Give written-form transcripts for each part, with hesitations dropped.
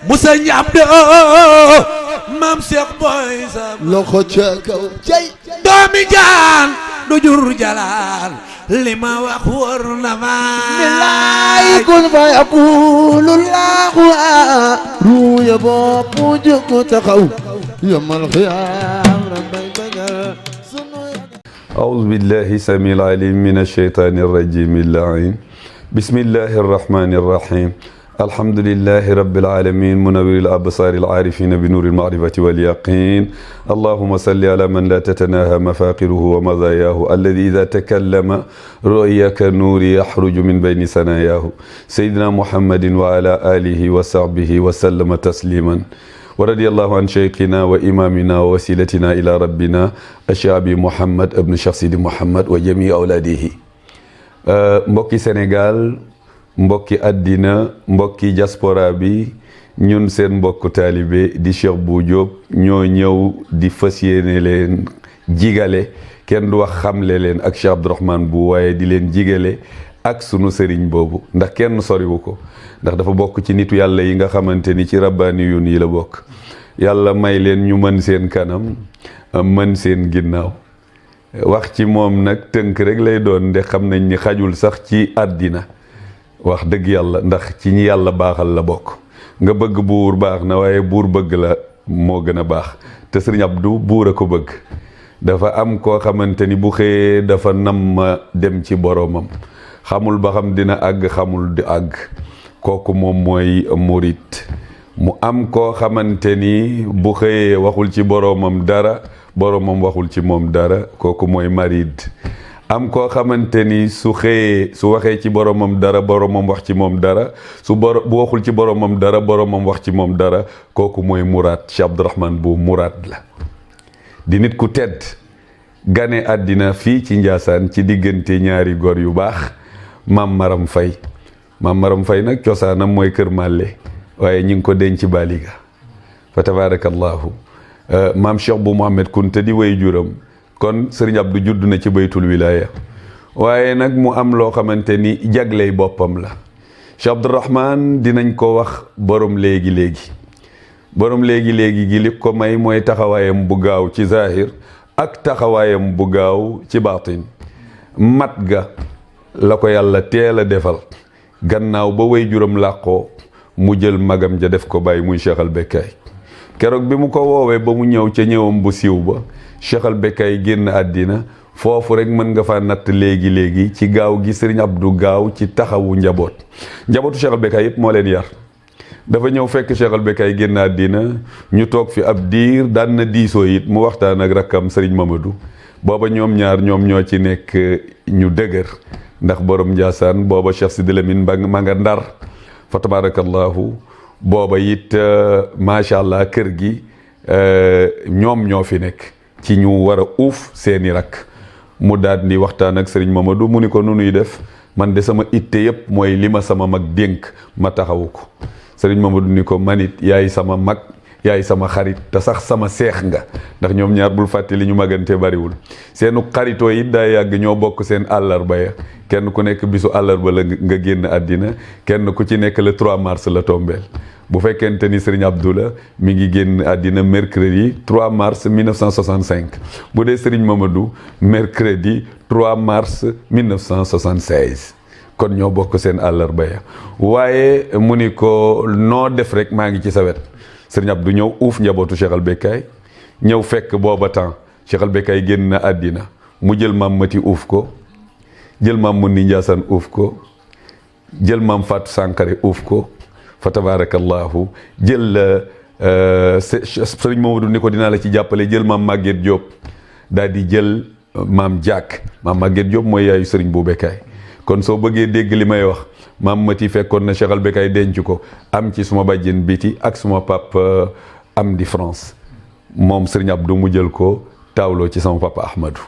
Musa Abdu maam Cheikh Boy Sam loxo ca kaw cay doomi jaan du jur jalaan li ma wax wóor na ma billaay kun fa yaqulu Allahu ruuya bopp jóg taxaw yamal xiyaam rabbay bañal أعوذ بالله السميع العليم من الشيطان الرجيم اللعين بسم الله الرحمن الرحيم الحمد لله رب العالمين منور الأبصار العارفين بنور المعرفة واليقين اللهم صل على من لا تتناهى مفاقره ومزاياه الذي إذا تكلم رؤيا كالنور يخرج من بين ثناياه سيدنا محمد وعلى آله وصحبه وسلم تسليما ورضي الله عن شيخنا وإمامنا ووسيلتنا إلى ربنا الشعبي محمد ابن Cheikh Sidi Mouhamed wa jami awlaadihi mbokki Sénégal mbokki àddina mbokki diaspora bi ñun seen mbokku taalibe di Cheikh Bou Diop ñoo ñëw di fas yéene leen jigale kenn du wax xamle leen ak Cheikh Abdourahmane Bou waaye di leen jigale ak sunu sëriñ boobu ndax kenn soriwu ko ndax dafa bokk ci nitu yàlla yi nga xamante ni ci rabbaaniyuun yi la bokk yàlla may leen ñu mën seen kanam mën seen ginnaaw wax ci moom nag tënk rek lay doon de xam nañ ni xajul sax ci àddina wax dëgg yàlla ndax ci ñi yàlla baaxal la bokk nga bëgg buur baax na waaye buur bëgg la moo gën a baax te sëriñ Abdou buur a ko bëgg dafa am koo xamante ni bu xëyee dafa nam ma dem ci boroomam xamul ba xam dina àgg xamul di àgg kooku moom mooy murit mu am koo xamante ni bu xëyee waxul ci boroomam dara boroomam waxul ci moom dara kooku mooy marid am koo xamante ni su xëyee su waxee ci boroomam dara boroomam wax ci moom dara bu waxul ci boroomam dara boroomam wax ci moom dara kooku mooy muraad Cheikh Abdourahmane Bou muraad la di nit ku tedd gane àddina fii ci Njaasaan ci diggante ñaari góor yu baax maam Maram Fay maam Maram Fay nag cosaanam mooy Kër Màlle waaye ñi ngi ko denc Baliga fa tabarakallahu maam Cheikh Bou Mouhamed Kunta di way juram kon Sëriñ Abdou judd na ci baytul wilaya waaye nag mu am loo xamante ni jagley boppam la Cheikh Abdourahmane dinañ ko wax borom léegi-léegi borom léegi-léegi gi li ko may mooy taxawaayam bu gaaw ci zahir ak taxawaayam bu gaaw ci baatin mat ga la ko yàlla teel a defal gannaaw ba way juram làqoo mu jël magam ja def ko bàyyi muy Cheikh Al Bekkay keroog bi mu ko woowee ba mu ñëw ca ñëwam bu siiw ba Cheikh Al Bekkay génn àddina foofu rek mën nga fa natt léegi-léegi ci gaaw gi Sëriñ Abdou gaaw ci taxawu njabootu Cheikh Al Bekkay yëpp moo leen yar dafa ñëw fekk Cheikh Al Bekkay génn àddina ñu toog fi ab diir daan na diisoo it mu waxtaan ak rakkam Sëriñ Mamadou booba ñoom ñaar ñoom ñoo ci nekk ñu dëgër ndax borom Njaasaan booba Cheikh Sidi Lamine ma nga Ndar fa tabarakallahu booba it macha allah kër gi ñoom ñoo fi nekk ci ñu war a uuf seeni rakk mu daal di waxtaan ak Sëriñ Mamadou mu ni ko nu nuy def man de sama itte yëpp mooy li ma sama mag dénk ma taxawu ko Sëriñ Mamadou ni ko manit yaay sama mag yaay sama xarit te sax sama seex nga ndax ñoom ñaar bul fàtte li ñu magante bariwul seenu xaritoo it daa yàgg ñoo bokk seen àllarba ya kenn ku nekk bisu àllarba la nga génn àddina kenn ku ci nekk le 3 mars la tombeel bu fekkente ni Sëriñ Abdou la mi ngi génn àddina mercredi 3 mars 1965 bu dee Sëriñ Mamadou mercredi 3 mars 1976 kon ñoo bokk seen àllarba ya waaye mu ni ko noo def rek maa ngi ci sa wet Sëriñ Abdou ñëw uuf njabootu Cheikh Al Bekkay ñëw fekk booba temps Cheikh Al Bekkay génn na àddina mu jël maam Mati uuf ko jël maam Munni Njaasaan uuf ko jël maam Fatou Sankare uuf ko fa tabarakallahu jël Sëriñ Mamadou ni ko dinaa la ci jàppale jël maam Maguette Diop daal di jël maam Diak maam Maguette Diop mooy yaayu Sëriñ Bou Bekkay kon soo bëggee dégg li may wax maam Mati fekkoon na Cheikh Al Bekkay denc ko am ci suma bàjjen biti ak suma pap am di France moom Sëriñ Abdou mu jël ko taawloo ci sama papa Ahmadou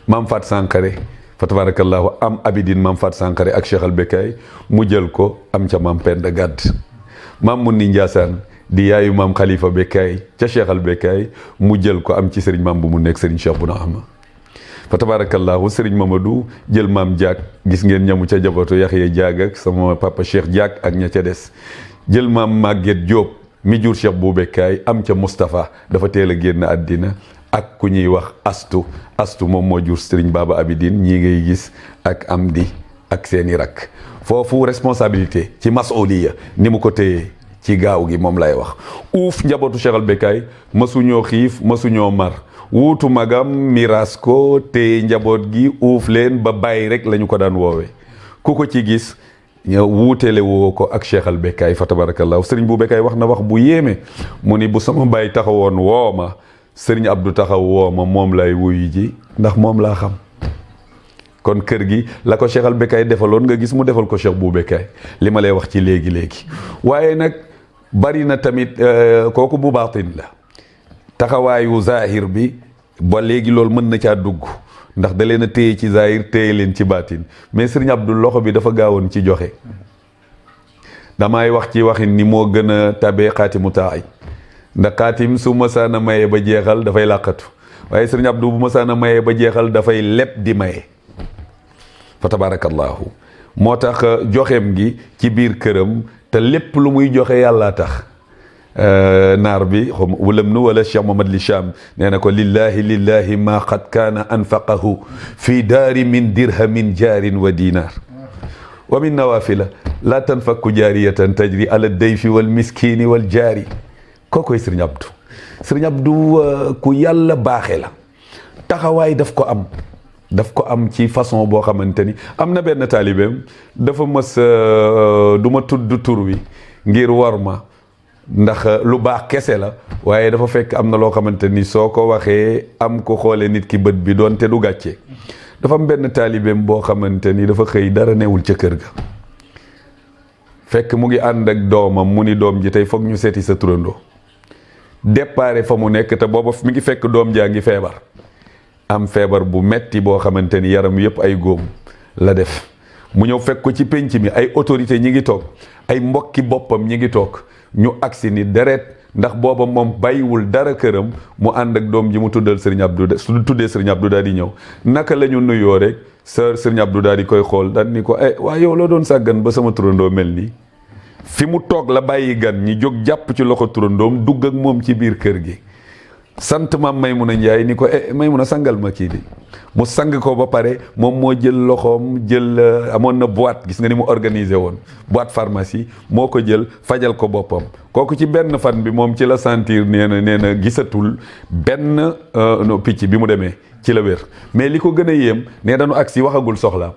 maam Fat Sankare fa tabarakallahu am abidin maam Fat Sankare ak Cheikh Al Bekkay mu jël ko am ca maam Penda Gadd maam Munni Njaasaan di yaayu maam Khalifa Bekkay ca Cheikh Al Bekkay mu jël ko am ci Sëriñ maam bu mu nekk Sëriñ Cheikh Bouna Ama fa tabarakallahu Sëriñ Mamadou jël maam Diak gis ngeen ñamu ca jabootu Yaxya Diak ak sama papa Cheikh Diak ak ña ca des jël maam Maguette Diop mi jur Cheikh Bou Bekkaay am ca Moustapha dafa teel a génn àddina ak ku ñuy wax astu moom moo jur Serigne Baba Abidine ñii ngay gis ak Amdi ak seeni rakk foofu responsabilité ci masuliya ni mu ko téyee ci gaaw gi moom lay wax uuf njabootu Cheikh al Bekkaay mësuñoo xiif mësuñoo mar wuutu magam miraas ko téye njaboot gi uuf leen ba bàyyi rek lañu ko daan woowee ku ko ci gis wuutele woo ko ak Cheikh al Bekkaay fa tabarakallahu Serigne Bou Bekkaay wax na wax bu yéeme mu ni bu sama bàyyi taxawoon woo ma Serigne Abdou taxaw woo ma moom lay wuyu ji ndax moom laa xam kon kër gi la ko Cheikh al Bekkaay defaloon nga gis mu defal ko Cheikh Bou Bekkaay li ma lay wax ci léegi waaye nag bari na tamit kooku bu baatin la taxawaayu zahir bi ba léegi loolu mën na caa dugg ndax da leen a téye ci zahir téye leen ci baatin mais Serigne Abdou loxo bi dafa gaawoon ci joxe damay wax ci waxin ni moo gën a tabee xaatimu taay ndax xaatim su masaana maye ba jeexal dafay làqatu waaye Serigne Abdou bu masaana maye ba jeexal dafay lépp di maye fa tabarakallahu moo tax joxeem gi ci biir këram te lépp lu muy joxe yàlla tax naar bi wulam nu wala Cheikh Mamad li Cham nee na ko lillahi ma qad kaana anfaqahu fi daari min dirhamin jaarin wa dinar wa min nawafila la tanfakku jaariyatan tajri ala dayfi wal miskini wal jaari kookoy Serigne Abdou Serigne Abdou ku yàlla baaxe la taxawaay daf ko am ci façon boo xamante ni am na benn taalibeem dafa mës du ma tudd tur wi ngir war ma ndax lu baax kese la waaye dafa fekk am na loo xamante ni soo ko waxee am ko xoole nit ki bët bi doon te du gàcce dafa am benn taalibeem boo xamante ni dafa xëy dara newul ca kër ga fekk mu ngi ànd ak doomam mu ni doom ji tey foog ñu seeti sa turandoo déparé fa mu nekk te booba mi ngi fekk doom jaa ngi feebar am feebar bu metti boo xamante ni yaram yëpp ay góom la def mu ñëw fekk ko ci pénc mi ay autorité ñi ngi toog ay mbokki boppam ñi ngi toog ñu agsi ni deret ndax booba moom bàyyiwul dara këram mu ànd ak doom ji mu tuddal Serigne Abdou su tuddee Serigne Abdou daal di ñëw naka la ñu nuyoo rek Serigne Abdou daal di koy xool daal ni ko waa yow la doon sàggan ba sama turandoo mel nii fi mu toog la bàyyi gan ñi jóg jàpp ci loxo turandoom dugg ak moom ci biir kër gi sant maam Maymuna Njaay ni ko Maymuna sangal ma kii bi mu sang ko ba pare moom moo jël loxoom jël amoon na boîte gis nga ni mu organisé woon boîte pharmacie moo ko jël fajal ko boppam kooku ci benn fan bi moom ci la sentir nee na gisatul benn picc bi mu demee ci la wér mais li ko gën a yéem ne dañu agsi waxagul soxla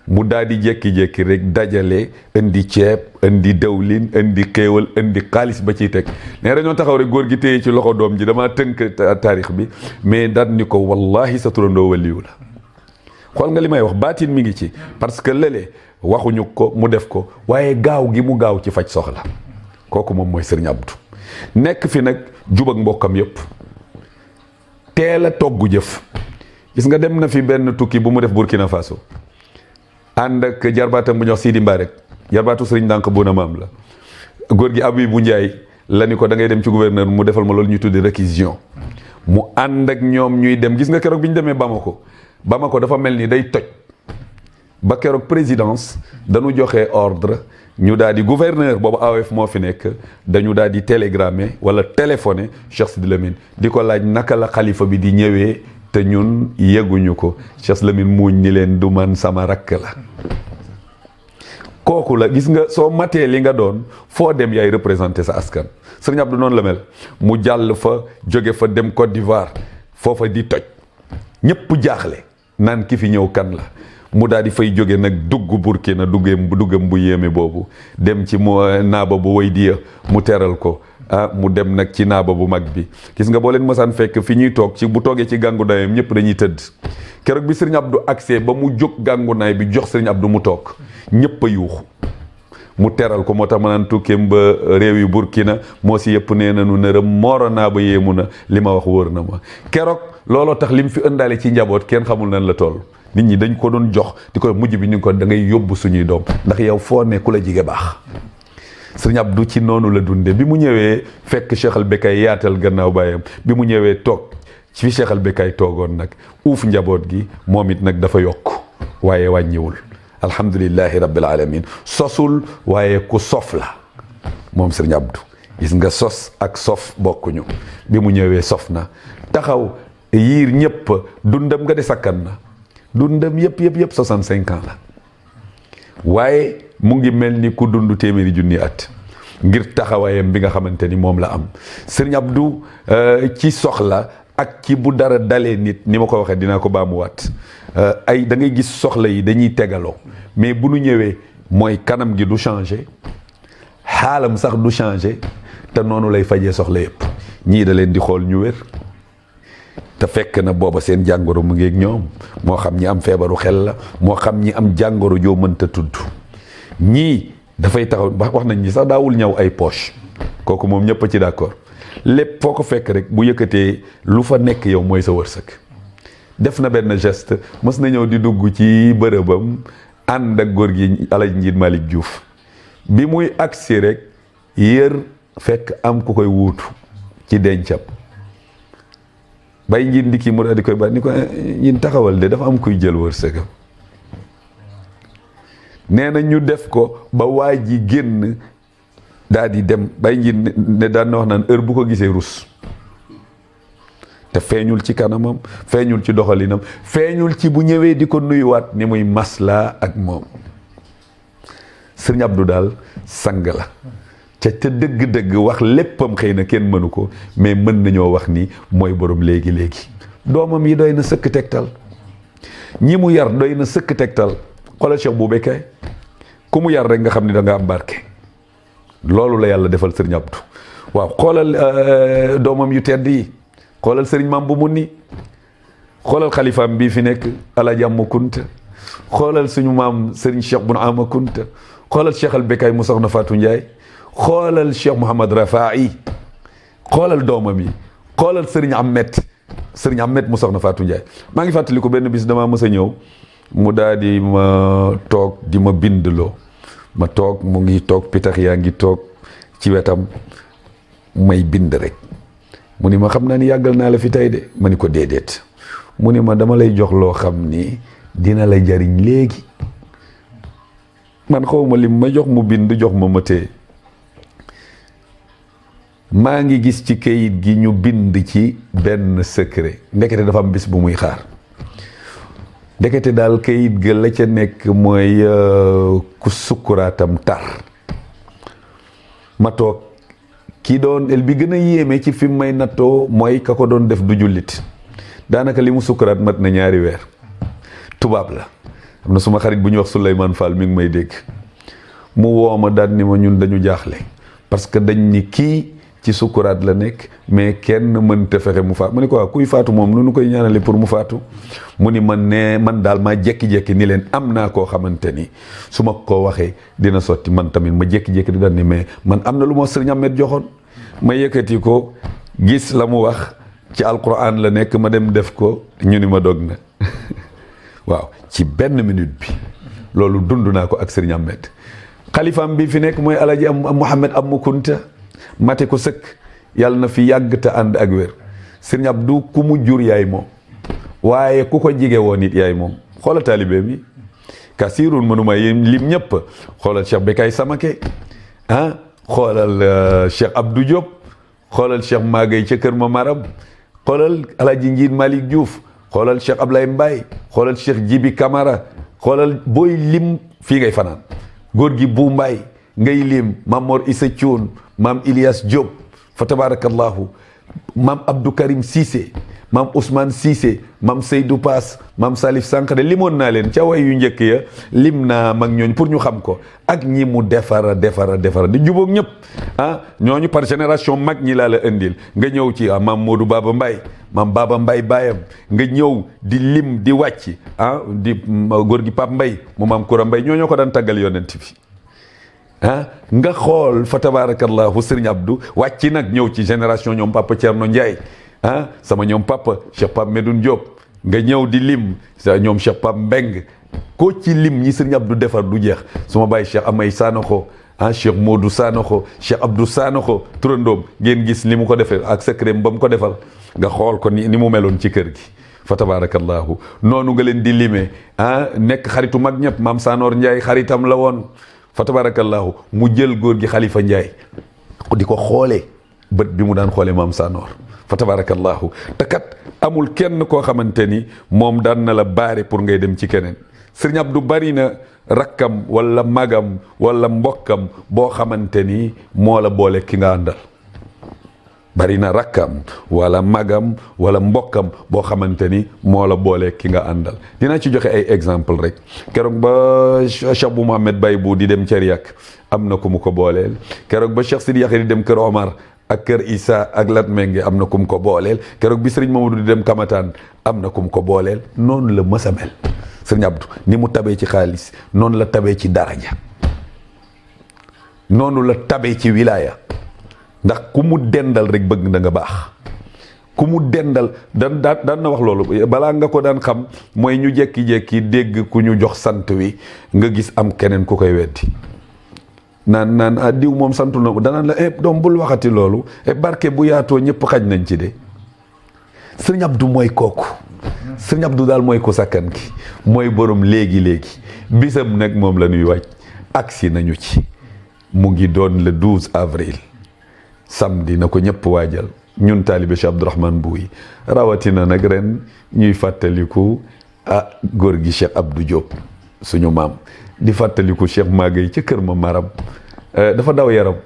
mu daal di jékki-jékki rek dajale indi ceeb indi dawlin indi xéewal indi xaalis ba ciy teg nee dañoo taxaw rek góor gi téye ci loxo doom ji damaa tënk taarix bi mais daal ni ko wallahi sa turandoo waliyu la xool nga li may wax baatin mi ngi ci parce que lële waxuñu ko mu def ko waaye gaaw gi mu gaaw ci faj soxla kooku moom mooy Serigne Abdou nekk fi nag jub ak mbokkam yëpp teel a togg jëf gis nga dem na fi benn tukki bu mu def Burkina Faso ànd ak jarbaatam bu ñuy wax Sidi Mbarek jarbaatu Serigne Ndànk Bouna Maam la góor gi Abibou Ndiaye la ni ko da ngay dem ci gouverneur mu defal ma loolu ñu tuddi réquisition mu ànd ak ñoom ñuy dem gis nga keroog bi ñu demee Bamako dafa mel ni day toj ba keroog présidence dañu joxe ordre ñu daal di gouverneur boobu AOF moo fi nekk dañu daal di télégrammer wala téléphoner Cheikh Sidi Lamine di ko laaj naka la xalifa bi di ñëwee te ñun yegguñu ko Cheikh Lamine muuñ ni leen du man sama rakk la kooku la gis nga soo matee li nga doon foo dem yaay représenté sa askan Serigne Abdou noonu la mel mu jàll fa jóge fa dem Côte d'Ivoire foofa di toj ñëpp jaaxle naan ki fi ñëw kan la mu daal di fay jóge nag dugg Burkina duggam bu yéeme boobu dem ci mu naaba bu way diya mu teral ko mu dem nag ci naaba bu mag bi gis nga boo leen mosaan fekk fi ñuy toog ci bu toogee ci gàngu naayam ñëpp dañuy tëdd keroog bi Serigne Abdou accès ba mu jóg gàngu naay bi jox Serigne Abdou mu toog ñëpp a yuuxu mu teral ko moo tax ma naan tukkeem ba réew yi Burkina moo si yëpp nee na nu nërëm mooro naa ba yéemu na li ma wax wóor na ma keroog looloo tax lim fi ëndaale ci njaboot kenn xamul nan la toll nit ñi dañ ko doon jox di ko mujj bi ñu ko da ngay yóbbu suñuy doom ndax yow foo ne ku la jige baax Serigne Abdou ci noonu la dunde bi mu ñëwee fekk Cheikh al Bekkaay yaatal gannaaw baayam bi mu ñëwee toog ci Cheikh al Bekkaay toogoon nag uuf njaboot gi moom it nag dafa yokk waaye wàññiwul alhamdulillahi rabbil alamin sosul waaye ku sof la moom sëriñ Abdou. gis nga sos ak sof bokkuñu. bi mu ñëwee sof na taxaw yiir ñëpp dundam nga de sakkan na dundam yëpp 65 ans la waaye mu ngi mel ni ku dund téeméeri junni at ngir taxawaayam bi nga xamante ni moom la am sëriñ Abdou ci soxla ak ci bu dara dalee nit ni ma ko waxee dinaa ko baamuwaat ay da ngay gis soxla yi dañuy tegaloo mais bu nu ñëwee mooy kanam gi du changé xaalam sax du changé te noonu lay fajee soxla yëpp ñii da leen di xool ñu wér te fekk na booba seen jàngoro mu ngeeg ñoom moo xam ñi am feebaru xel la moo xam ñi am jàngoro joo mënta tudd ñii dafay taxaw wax nañ ñi sax daawul ñëw ay poche kooku moom ñëpp a ci d'accord lépp foo ko fekk rek bu yëkkatee lu fa nekk yow mooy sa wërsëg def na benn geste mës na ñëw di dugg ci bërëbam ànd ak góor gi Alaaji Njiit Malick Diouf bi muy agsi rek yër fekk am ku koy wuutu ci dencam bay njiit ndikki mu daal di koy ba ni ko ñin taxawal de dafa am kuy jël wërsëgam nee na ñu def ko ba waa ji génn daal di dem bay njiit ne daan na wax naan heure bu ko gisee rus te feeñul ci kanamam feeñul ci doxalinam feeñul ci bu ñëwee di ko nuyuwaat ni muy maslaa ak moom sëriñ Abdou daal sang la ca dëgg-dëgg wax léppam xëy na kenn mënu ko mais mën nañoo wax ni mooy borom léegi doomam yi doy na sëkk tegtal ñi mu yar doy na sëkk tegtal xoolal Cheikh bu Bekkay ku mu yar rek nga xam ni da nga am barke loolu la yàlla defal sëriñ Abdou waaw xoolal doomam yu tedd yi xoolal sëriñ Maam bu mun ni xoolal xalifaam bii fi nekk Alaaji Amma Kunta xoolal suñu maam sëriñ Cheikh Bun Ama Kunta xoolal Cheikh al Bekkay mu soxna Fatou Ndiaye xoolal Cheikh Mouhamad Rafaay xoolal doomam yi xoolal sëriñ Ahmed mu soxna Fatou Ndiaye maa ngi fàttali ko benn bis damaa mës a ñëw mu daal di ma toog di ma bindloo ma toog mu ngi toog pitax yaa ngi toog ci wetam may bind rek mu ni ma xam naa ni yàggal naa la fi tey de ma ni ko déedéet mu ni ma dama lay jox loo xam ni dina la jariñ léegi man xawma lim ma jox mu bind jox ma téye maa ngi gis ci kayit gi ñu bind ci benn secret ndekete dafa am bis bu muy xaar ndekete daal kayit ga la ca nekk mooy ku sukkuraatam tar ma toog kii doon el bi gën a yéeme ci fi mu may nattoo mooy ka ko doon def du jullit daanaka li mu sukkuraat mat na 2 weer tubaab la am na suma xarit bu ñuy wax Souleymane Fall mi ngi may dégg mu woo ma daal ni ma ñun dañu jaaxle parce que dañ ni kii ci sukkuraat la nekk mais kenn mënta fexe mu faatu ma ni ko waaw kuy faatu moom nu nu koy ñaanale pour mu faatu mu ni man daal maa jékki-jékki ni leen am naa koo xamante ni su ma ko waxee dina sotti man tamit ma jékki-jékki di daan ni mais man am na lu ma sëriñ Ahmed joxoon ma yëkkati ko gis la mu wax ci alquran la nekk ma dem def ko ñu ni ma dog na waaw ci benn minute bi loolu dund naa ko ak sëriñ Ahmed xalifaam bi fi nekk mooy Alaaji Mouhamed Amma Kunta mate ko sëkk yàlla na fi yàgg te ànd ak wér sëriñ Abdou ku mu jur yaay moom waaye ku ko jige woon it yaay moom xoolal taalibe mi kasirun mënuma yéen lim ñëpp xoolal Cheikh Bekkay Samake xoolal Cheikh Abdou Diop xoolal Cheikh Magay ca Kër Ma Maram xoolal Alaaji Njiit Malick Diouf xoolal Cheikh Ablaye Mbaye xoolal Cheikh Jibi Camara xoolal booy lim fii ngay fanaan góor gi bu Mbaye ngay lim Maam Mor Issa Thioune maam Ilias Diop fa tabarakallahu maam Abdou Karim Cissé maam Ousmane Cissé maam Seydou Pass maam Salif Sankharé limoon naa leen ca way yu njëkk ya lim naa mag ñooñ pour ñu xam ko ak ñi mu defara di jubóog ñëpp ñooñu par génération mag ñi laa la indil nga ñëw ci maam Modou Baba Mbaye maam Baba Mbaye baayam nga ñëw di lim di wàcc di góor gi Pape Mbaye mu maam Koura Mbaye ñoo ko daan taggal yonent bi nga xool fa tabarakallahu sëriñ Abdou wàcc nag ñëw ci génération ñoom papa Thierno Ndiaye sama ñoom papa Cheikh Pape Medoune Diop nga ñëw di lim sa ñoom Cheikh Pape Mbeng koo ci lim ñi sëriñ Abdou defar du jeex su ma bàyyi Cheikh Amay Sanokho Cheikh Modou Sanokho Cheikh Abdou Sanokho turandoom ngeen gis li mu ko defee ak secret ba mu ko defal nga xool ko ni mu meloon ci kër gi fa tabarakallahu noonu nga leen di limee nekk xaritu mag ñëpp maam Sanor Ndiaye xaritam la woon fa tabarakallahu mu jël góor gi Khalifa Ndiaye di ko xoolee bët bi mu daan xoolee maam Sanor fa tabarakallahu te kat amul kenn koo xamante ni moom daan na la baare pour ngay dem ci keneen Sëriñ Abdou bari na rakkam wala magam wala mbokkam boo xamante ni moo la boole ki nga àndal bari na rakkam wala magam wala mbokkam boo xamante ni moo la boole ki nga àndal dinaa ci joxe ay exemple rek keroog ba Cheikh Bou Mouhamed Baye bu di dem Ceriak am na ku mu ko booleel keroog ba Cheikh Sidi Yaxya di dem Kër Omar ak Kër Issa ak Lat Menge am na ku mu ko booleel keroog bi Sëriñ Mamadou di dem Kamataan am na ku mu ko booleel noonu la mës a mel Sëriñ Abdou ni mu tabee ci xaalis noonu la tabee ci daraja noonu la tabee ci wilaya ndax ku mu dendal rek bëgg na nga baax ku mu dendal daan na wax loolu balaa nga ko daan xam mooy ñu jekki-jekki dégg ku ñu jox sant wi nga gis am keneen ku koy weddi naan diw moom santu na danaan la doom bul waxati loolu barke bu yaatoo ñëpp xaj nañ ci de Sëriñ Abdou mooy kooku Sëriñ Abdou daal mooy ko sakkan ki mooy borom léegi-léegi bisam nag moom la ñuy wàcc agsi nañu ci mu ngi doon le 12 avril samedi na ko ñëpp waajal ñun taalibe Cheikh Abdourahmane Bou yi rawatina nag ren ñuy fàttaliku góor gi Cheikh Abdou Diop suñu maam di fàttaliku Cheikh Maguette ca kër ma maram dafa daw yaram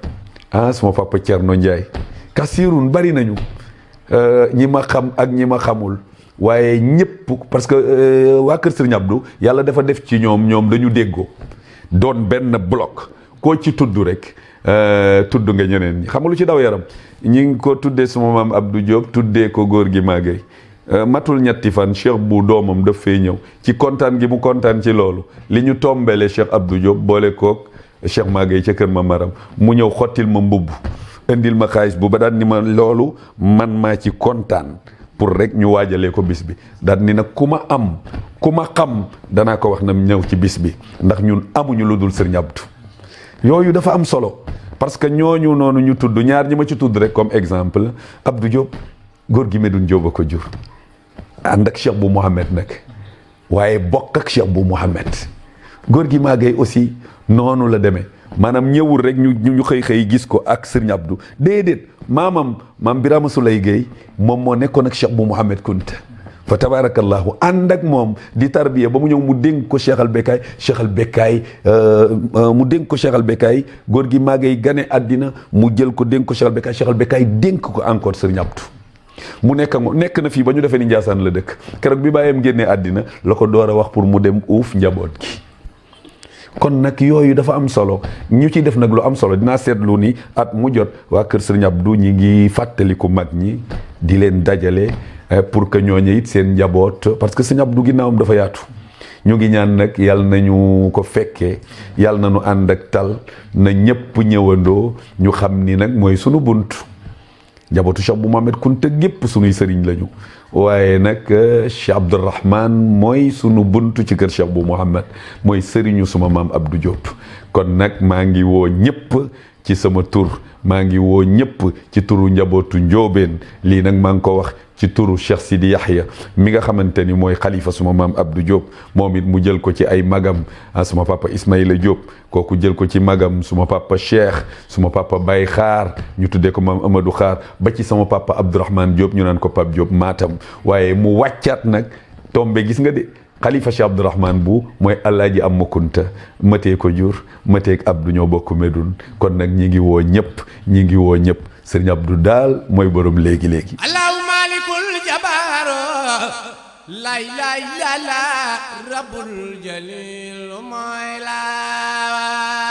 suma papa Thierno Ndiaye kasirun bari nañu ñi ma xam ak ñi ma xamul waaye ñëpp parce que waa kër Serigne Abdou yàlla dafa def ci ñoom dañu déggoo doon benn bloc koo ci tudd rek tudd nga ñeneen ñi xam nga lu ci daw yaram ñi ngi ko tuddee suma maam Abdou Diop tuddee ko góor gi Maguette matul ñetti fan Cheikh bu doomam daf fee ñëw ci kontaan gi mu kontaan ci loolu li ñu tombele Cheikh Abdou Diop boole kook Cheikh Maguette ca kër ma maram mu ñëw xottil ma mbubb indil ma xaalis bu ba daan ni ma loolu man maa ci kontaan pour rek ñu waajalee ko bis bi daan ni nag ku ma am ku ma xam danaa ko wax na ñëw ci bis bi ndax ñun amuñu lu dul Sëriñ Abdou yooyu dafa am solo parce que ñooñu noonu ñu tudd ñaar ñi ma ci tudd rek comme exemple Abdou Diop góor gi Medoune Diop a ko jur ànd ak Cheikh Bou Mouhamed nag waaye bokk ak Cheikh Bou Mouhamed góor gi Maguette aussi noonu la demee maanaam ñëwul rek ñu xëy gis ko ak Sëriñ Abdou déedéet maam Birama Souleye Gueye moom moo nekkoon ak Cheikh Bou Mouhamed Kounta fa tabarakallahu ànd ak moom di tarbiya ba mu ñëw mu dénk ko Cheikh al Bekkaay mu dénk ko Cheikh al Bekkaay góor gi Maguette gane àddina mu jël ko dénk ko Cheikh al Bekkaay dénk ko encore Sëriñ Abdou mu nekk na fii ba ñu defee ni Njaasaan la dëkk keroog bi bàyyam génnee àddina la ko door a wax pour mu dem uuf njaboot gi kon nag yooyu dafa am solo ñu ci def nag lu am solo dinaa seetlu ni at mu jot waa kër Sëriñ Abdou ñi ngi fàttaliku mag ñi di leen dajale pour que ñooñu it seen njaboot parce que Sëriñ Abdou ginnaawam dafa yaatu ñu ngi ñaan nag yàlla nañu ko fekkee yàlla nañu ànd ak tal na ñëpp ñëwandoo ñu xam ni nag mooy sunu bunt njabootu Cheikh Bou Mouhamed Kounta gépp sunuy sëriñ lañu waaye nag Cheikh Abdourahmane mooy sunu buntu ci kër Cheikh Bou Mouhamed mooy sëriñu suma maam Abdou Diop kon nag maa ngi woo ñëpp ci sama tur maa ngi woo ñëpp ci turu njabootu Njóobeen lii nag maa ngi ko wax ci turu Cheikh Sidi Yaxya mi nga xamante ni mooy xalifa suma maam Abdou Diop moom it mu jël ko ci ay magam suma papa Ismaïla Diop kooku jël ko ci magam suma papa Cheikh suma papa Baye Xaar ñu tuddee ko maam Amadou Xaar ba ci sama papa Abdourahmane Diop ñu naan ko Pape Diop Matam waaye mu wàccaat nag tombe gis nga de xalifa Cheikh Abdourahmane Bou mooy Alaaji Amma Kounta matee ko jur matee ak Abdou ñoo bokk Médoune kon nag ñi ngi woo ñëpp Sëriñ Abdou daal mooy borom léegi-léegi lay la rabbul jalil mooy la